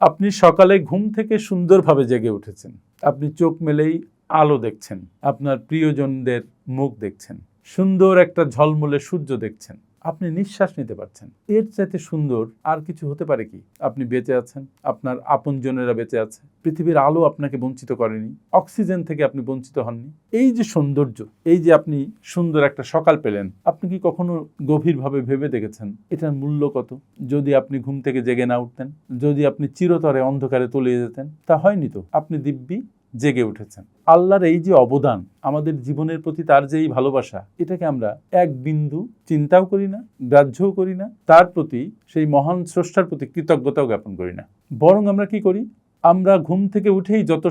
আপনি সকালে ঘুম থেকে সুন্দরভাবে জেগে উঠেছেন। আপনি চোখ মেলেই আলো দেখছেন, আপনার প্রিয়জনদের মুখ দেখছেন, সুন্দর একটা ঝলমলে সূর্য দেখছেন, আপনি নিঃশ্বাস নিতে পারছেন। এর চাইতে সুন্দর আর কিছু হতে পারে কি? আপনি বেঁচে আছেন, আপনার আপনজনেরা বেঁচে আছে, পৃথিবীর আলো আপনাকে বঞ্চিত করেনি, অক্সিজেন থেকে আপনি বঞ্চিত হননি। এই যে সৌন্দর্য, এই যে আপনি সুন্দর একটা সকাল পেলেন, আপনি কি কখনো গভীরভাবে ভেবে দেখেছেন এটার মূল্য কত? যদি আপনি ঘুম থেকে জেগে না উঠতেন, যদি আপনি চিরতরে অন্ধকারে তলিয়ে যেতেন, তা হয়নি তো। আপনি দিব্যি জেগে উঠেছেন। আল্লাহর এই যে অবদান, আমাদের জীবনের প্রতি তার যে এই ভালোবাসা, এটাকে আমরা এক বিন্দু চিন্তাও করি না, গ্রাহ্যও করি না, তার প্রতি, সেই মহান স্রষ্টার প্রতি কৃতজ্ঞতাও জ্ঞাপন করি না। বরং আমরা কি করি? আমরা ঘুম থেকে উঠেই যত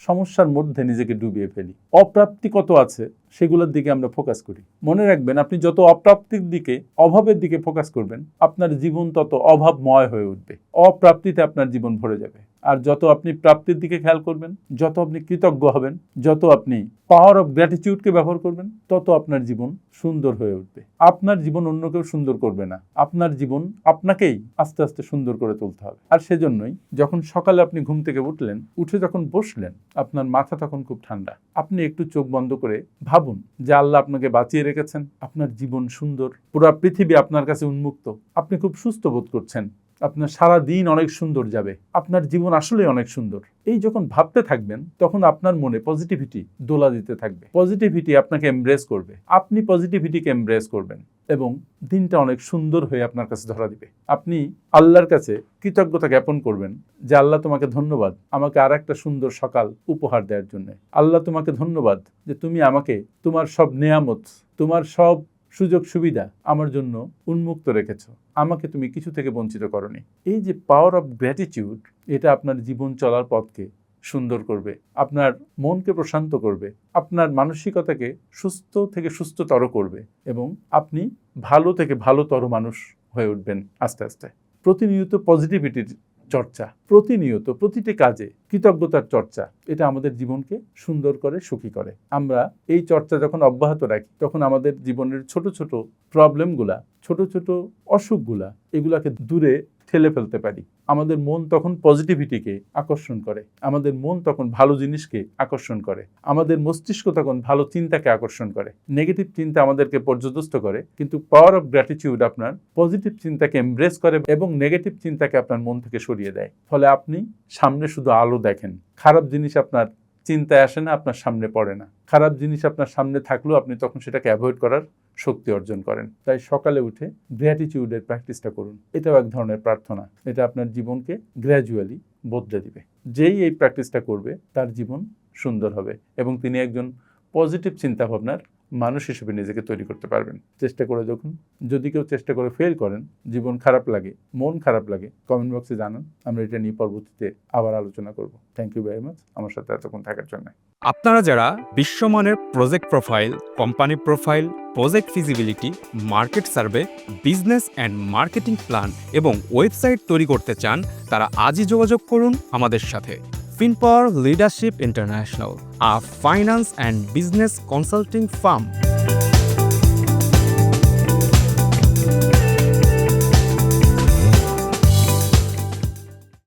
সমস্যার মধ্যে নিজেকে ডুবিয়ে ফেলি। অপ্রাপ্তি কত আছে সেগুলোর দিকে আমরা ফোকাস করি। মনে রাখবেন, আপনি যত অপ্রাপ্তির দিকে, অভাবের দিকে ফোকাস করবেন, আপনার জীবন তত অভাবময় হয়ে উঠবে। অপ্রাপ্তিতে আপনার জীবন ভরে যাবে। আর যত আপনি প্রাপ্তির দিকে খেয়াল করবেন, যত আপনি কৃতজ্ঞ হবেন, যত আপনি পাওয়ার অফ গ্র্যাটিটিউডকে ব্যবহার করবেন, তত আপনার জীবন সুন্দর হয়ে উঠবে। আপনার জীবন অন্য কেউ সুন্দর করবে না, আপনার জীবন আপনাকেই আস্তে আস্তে সুন্দর করে তুলতে হবে। আর সেজন্যই যখন সকালে আপনি ঘুম থেকে উঠলেন, উঠে যখন বসলেন, আপনার মাথা তখন খুব ঠান্ডা। আপনি একটু চোখ বন্ধ করে ভাবুন যে আল্লাহ আপনাকে বাঁচিয়ে রেখেছেন, আপনার জীবন সুন্দর, পুরো পৃথিবী আপনার কাছে উন্মুক্ত, আপনি খুব সুস্থ বোধ করছেন, আপনার সারা দিন অনেক সুন্দর যাবে, আপনার জীবন আসলে অনেক সুন্দর। এই যখন ভাবতে থাকবেন, তখন আপনার মনে পজিটিভিটি দোলা দিতে থাকবে। পজিটিভিটি আপনাকে এমব্রেস করবে, আপনি পজিটিভিটিকে এমব্রেস করবেন এবং দিনটা অনেক সুন্দর হয়ে আপনার কাছে ধরা দিবে। আপনি আল্লাহর কাছে কৃতজ্ঞতা জ্ঞাপন করবেন যে আল্লাহ তোমাকে ধন্যবাদ আমাকে আর একটা সুন্দর সকাল উপহার দেওয়ার জন্য। আল্লাহ তোমাকে ধন্যবাদ যে তুমি আমাকে তোমার সব নেয়ামত, তোমার সব সুযোগ সুবিধা আমার জন্য উন্মুক্ত রেখেছ, আমাকে তুমি কিছু থেকে বঞ্চিত করনি। এই যে পাওয়ার অফ গ্র্যাটিটিউড, এটা আপনার জীবন চলার পথকে সুন্দর করবে, আপনার মনকে প্রশান্ত করবে, আপনার মানসিকতাকে সুস্থ থেকে সুস্থতর করবে এবং আপনি ভালো থেকে ভালোতর মানুষ হয়ে উঠবেন আস্তে আস্তে। প্রতিনিয়ত পজিটিভিটির চর্চা, প্রতিনিয়ত প্রতিটি কাজে কৃতজ্ঞতার চর্চা, এটা আমাদের জীবনকে সুন্দর করে, সুখী করে। আমরা এই চর্চা যখন অব্যাহত রাখি, তখন আমাদের জীবনের ছোট ছোট প্রবলেমগুলা, ছোট ছোট অসুখগুলা, এগুলাকে দূরে ঠেলে ফেলতে পারি। আমাদের মন তখন পজিটিভিটিকে আকর্ষণ করে, আমাদের মন তখন ভালো জিনিসকে আকর্ষণ করে, আমাদের মস্তিষ্ক তখন ভালো চিন্তাকে আকর্ষণ করে। নেগেটিভ চিন্তা আমাদেরকে পর্যদস্ত করে, কিন্তু পাওয়ার অফ গ্র্যাটিটিউড আপনার পজিটিভ চিন্তাকে এমব্রেস করে এবং নেগেটিভ চিন্তাকে আপনার মন থেকে সরিয়ে দেয়। ফলে আপনি সামনে শুধু আলো দেখেন, খারাপ জিনিস আপনার চিন্তায় আসে না, আপনার সামনে পড়ে না। খারাপ জিনিস আপনার সামনে থাকলেও আপনি তখন সেটাকে অ্যাভয়েড করার শক্তি অর্জন করেন। তাই সকালে উঠে গ্র্যাটিটিউডের প্র্যাকটিসটা করুন। এটাও এক ধরনের প্রার্থনা, এটা আপনার জীবনকে গ্র্যাজুয়ালি বদলে দিবে। যেই এই প্র্যাকটিসটা করবে, তার জীবন সুন্দর হবে এবং তিনি একজন পজিটিভ চিন্তাভাবনার মানুষ হিসেবে নিজেকে তৈরি করতে পারবেন। চেষ্টা করে দেখুন। যদি কেউ চেষ্টা করে ফেল করেন, জীবন খারাপ লাগে, মন খারাপ লাগে, কমেন্ট বক্সে জানান, আমরা এটা নিয়ে পরবর্তীতে আবার আলোচনা করব। থ্যাংক ইউ ভেরি মাচ আমার সাথে এতক্ষণ থাকার জন্য। আপনারা যারা বিশ্বমানের project profile, company profile, project feasibility, market survey, business and marketing plan এবং ওয়েবসাইট তৈরি করতে চান, তারা আজই যোগাযোগ করুন আমাদের সাথে। FinPower Leadership International, a finance and business consulting firm.